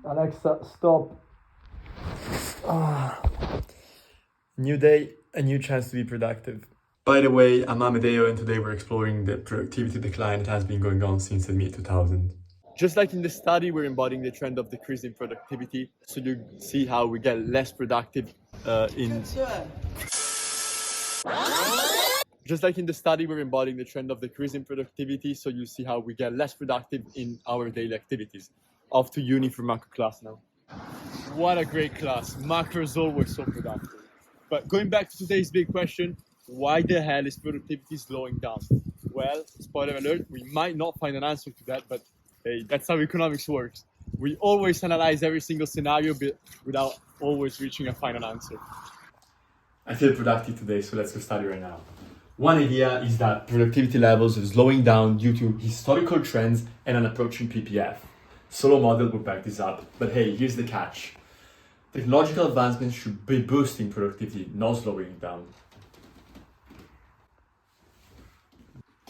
Alexa, stop. New day, a new chance to be productive. By the way, I'm Amedeo, and today we're exploring the productivity decline that has been going on since the mid-2000s. Just like in the study, we're embodying the trend of decreasing productivity, so you see how we get less productive Just like in the study, we're embodying the trend of decreasing productivity, so you see how we get less productive in our daily activities. Off to uni for macro class now. What a great class. Macros always so productive. But going back to today's big question, why the hell is productivity slowing down? Well, spoiler alert, we might not find an answer to that, but hey, that's how economics works. We always analyze every single scenario without always reaching a final answer. I feel productive today, so let's go study right now. One idea is that productivity levels are slowing down due to historical trends and an approaching PPF. Solo model will back this up, but hey, here's the catch. Technological advancements should be boosting productivity, not slowing it down.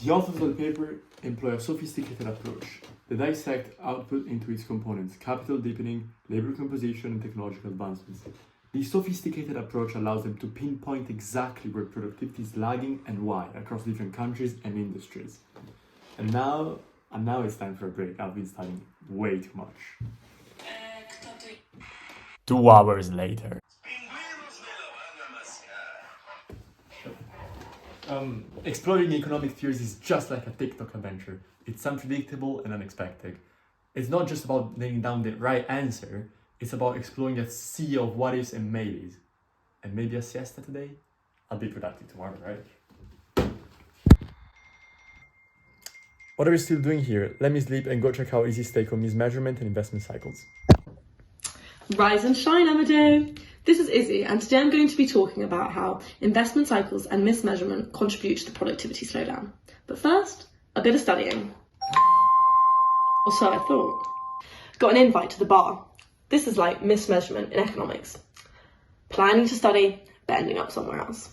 The authors of the paper employ a sophisticated approach. They dissect output into its components: capital deepening, labor composition, and technological advancements. This sophisticated approach allows them to pinpoint exactly where productivity is lagging and why across different countries and industries. And now it's time for a break. I've been studying way too much. 2 hours later. Exploring economic theories is just like a TikTok adventure. It's unpredictable and unexpected. It's not just about nailing down the right answer, it's about exploring a sea of what ifs and maybes. And maybe a siesta today? I'll be productive tomorrow, right? What are we still doing here? Let me sleep and go check out Izzy's take on mismeasurement and investment cycles. Rise and shine, Amadeo! This is Izzy, and today I'm going to be talking about how investment cycles and mismeasurement contribute to the productivity slowdown. But first, a bit of studying. Or so I thought. Got an invite to the bar. This is like mismeasurement in economics. Planning to study, but ending up somewhere else.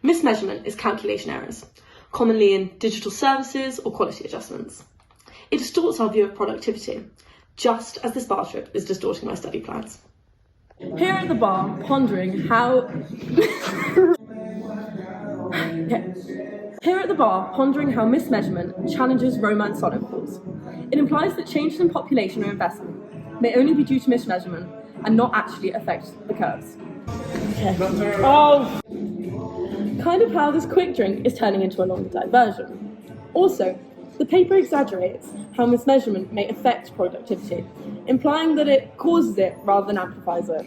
Mismeasurement is calculation errors, commonly in digital services or quality adjustments. It distorts our view of productivity, just as this bar trip is distorting my study plans. Here at the bar, pondering how... Here at the bar, pondering how mismeasurement challenges Romance solid calls. It implies that changes in population or investment may only be due to mismeasurement and not actually affect the curves. Kind of how this quick drink is turning into a longer diversion. Also, the paper exaggerates how mismeasurement may affect productivity, implying that it causes it rather than amplifies it.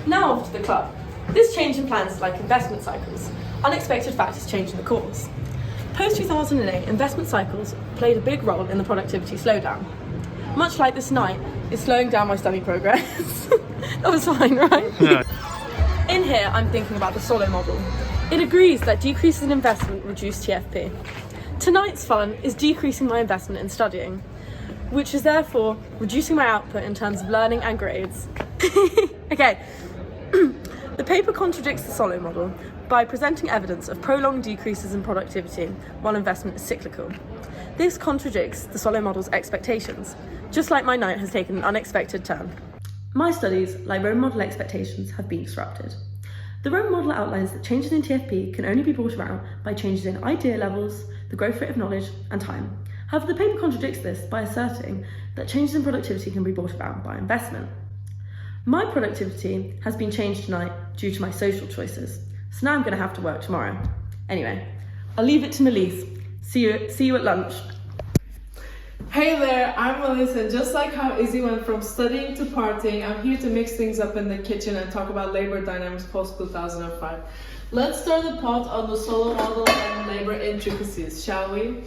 Now off to the club. This change in plans is like investment cycles. Unexpected factors changing the course. Post-2008, investment cycles played a big role in the productivity slowdown. Much like this night is slowing down my study progress. That was fine, right? Yeah. In here, I'm thinking about the Solo model. It agrees that decreases in investment reduce TFP. Tonight's fun is decreasing my investment in studying, which is therefore reducing my output in terms of learning and grades. Okay, the paper contradicts the Solo model by presenting evidence of prolonged decreases in productivity while investment is cyclical. This contradicts the Solo model's expectations, just like my night has taken an unexpected turn. My studies, like Rome model expectations, have been disrupted. The Rome model outlines that changes in TFP can only be brought about by changes in idea levels, the growth rate of knowledge, and time. However, the paper contradicts this by asserting that changes in productivity can be brought about by investment. My productivity has been changed tonight due to my social choices, so now I'm going to have to work tomorrow. Anyway, I'll leave it to Melise. See you at lunch. Hey there, I'm Melissa. Just like how Izzy went from studying to partying, I'm here to mix things up in the kitchen and talk about labor dynamics post-2005. Let's stir the pot on the Solo model and labor intricacies, shall we?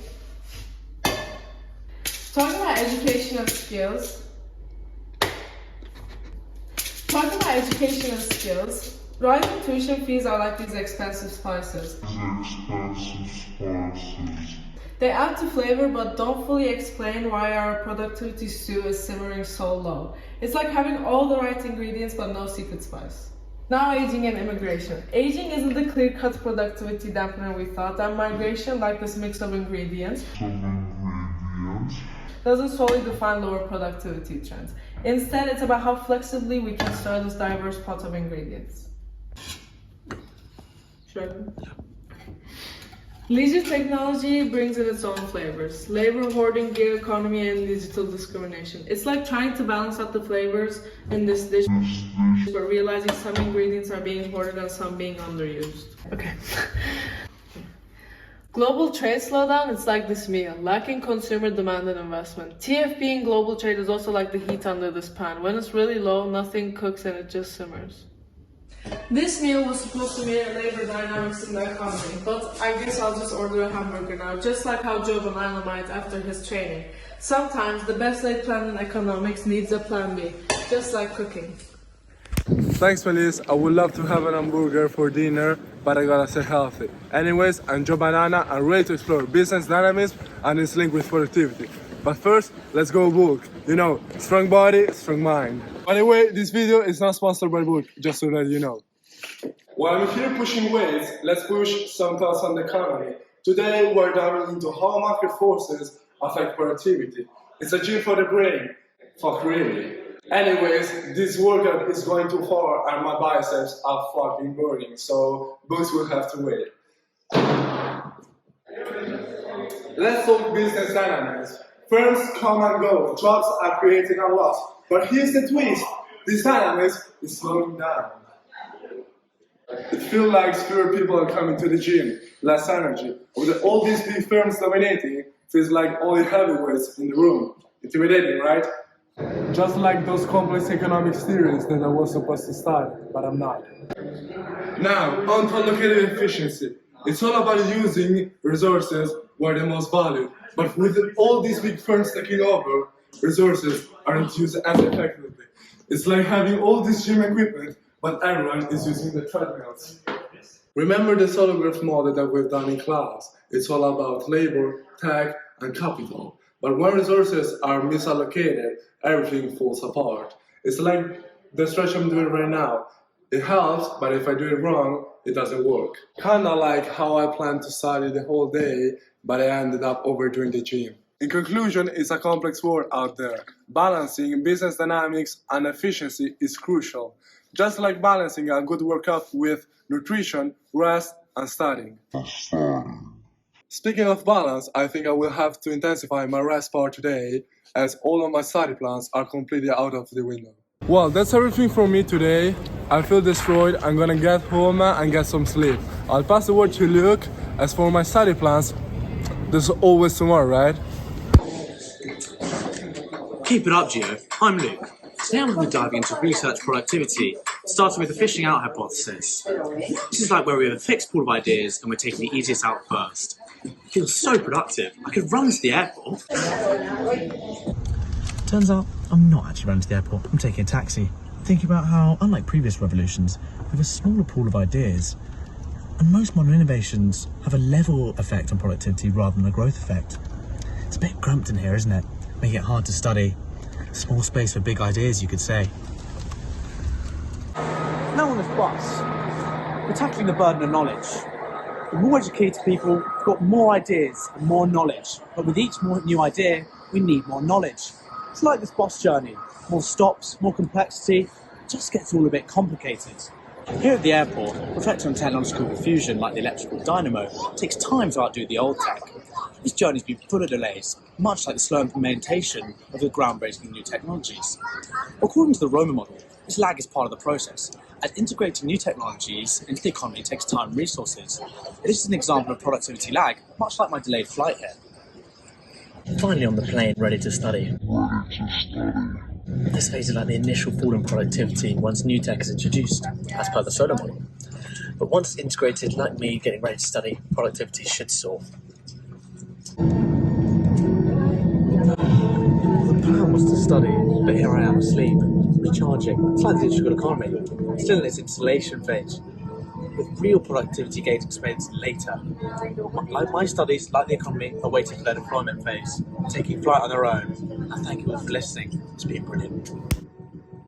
Talking about education and skills. Rising tuition fees are like these expensive spices. They add to flavor but don't fully explain why our productivity stew is simmering so low. It's like having all the right ingredients but no secret spice. Now aging and immigration. Aging isn't the clear-cut productivity dampener we thought, and migration, like this mix of ingredients, doesn't solely define lower productivity trends. Instead, it's about how flexibly we can store this diverse pot of ingredients. Sure. Leisure technology brings in its own flavors. Labor hoarding, gig economy, and digital discrimination. It's like trying to balance out the flavors in this dish, but realizing some ingredients are being hoarded and some being underused. Okay. Global trade slowdown, it's like this meal, lacking consumer demand and investment. TFB in global trade is also like the heat under this pan. When it's really low, nothing cooks and it just simmers. This meal was supposed to mirror labor dynamics in the economy, but I guess I'll just order a hamburger now, just like how Joe Bonanno might after his training. Sometimes the best laid plan in economics needs a plan B, just like cooking. Thanks, Melissa. I would love to have an hamburger for dinner, but I gotta stay healthy. Anyways, I'm Joe Banana. I'm ready to explore business dynamism and its link with productivity. But first, let's go book. You know, strong body, strong mind. By the way, this video is not sponsored by Book, just so that you know. While we're here pushing weights, let's push some thoughts on the economy. Today, we're diving into how market forces affect productivity. It's a gym for the brain. Fuck really. Anyways, this workout is going too far and my biceps are fucking burning, so Books will have to wait. Let's talk business dynamics. Firms come and go, jobs are created and lost. But here's the twist, this dynamics is slowing down. It feels like fewer people are coming to the gym, less energy. With all these big firms dominating, it feels like only heavyweights in the room. Intimidating, right? Just like those complex economics theories that I was supposed to study, but I'm not. Now, on to allocated efficiency. It's all about using resources where they're most valued. But with all these big firms taking over, resources aren't used as effectively. It's like having all this gym equipment, but everyone is using the treadmills. Remember the solo growth model that we've done in class. It's all about labor, tech, and capital. But when resources are misallocated, everything falls apart. It's like the stretch I'm doing right now. It helps, but if I do it wrong, it doesn't work. Kinda like how I planned to study the whole day, but I ended up overdoing the gym. In conclusion, it's a complex world out there. Balancing business dynamics and efficiency is crucial, just like balancing a good workout with nutrition, rest, and studying. Speaking of balance, I think I will have to intensify my rest part today, as all of my study plans are completely out of the window. Well, that's everything from me today. I feel destroyed. I'm gonna get home and get some sleep. I'll pass the word to Luke. As for my study plans, there's always tomorrow, right? Keep it up, Gio. I'm Luke. Today I'm going to be diving into research productivity, starting with the fishing out hypothesis. This is like where we have a fixed pool of ideas and we're taking the easiest out first. It feels so productive. I could run to the airport. Turns out I'm not actually running to the airport. I'm taking a taxi. Thinking about how, unlike previous revolutions, we have a smaller pool of ideas. And most modern innovations have a level effect on productivity rather than a growth effect. It's a bit cramped in here, isn't it? Making it hard to study. Small space for big ideas, you could say. Now on this bus, we're tackling the burden of knowledge. The more educated people, we've got more ideas and more knowledge. But with each more new idea, we need more knowledge. It's like this bus journey. More stops, more complexity, it just gets all a bit complicated. Here at the airport, reflecting on technological fusion like the electrical dynamo takes time to outdo the old tech. This journey's been full of delays, much like the slow implementation of the groundbreaking new technologies. According to the Roma model, this lag is part of the process, as integrating new technologies into the economy takes time and resources. This is an example of productivity lag, much like my delayed flight here. Finally on the plane, ready to study. This phase is like the initial fall in productivity once new tech is introduced, as per the solar model. But once it's integrated, like me getting ready to study, productivity should soar. The plan was to study, but here I am asleep, recharging. It's like the digital economy, still in its installation phase, with real productivity gains experienced later. Like my studies, like the economy, are waiting for their deployment phase, taking flight on their own. And thank you all for listening. It's been brilliant.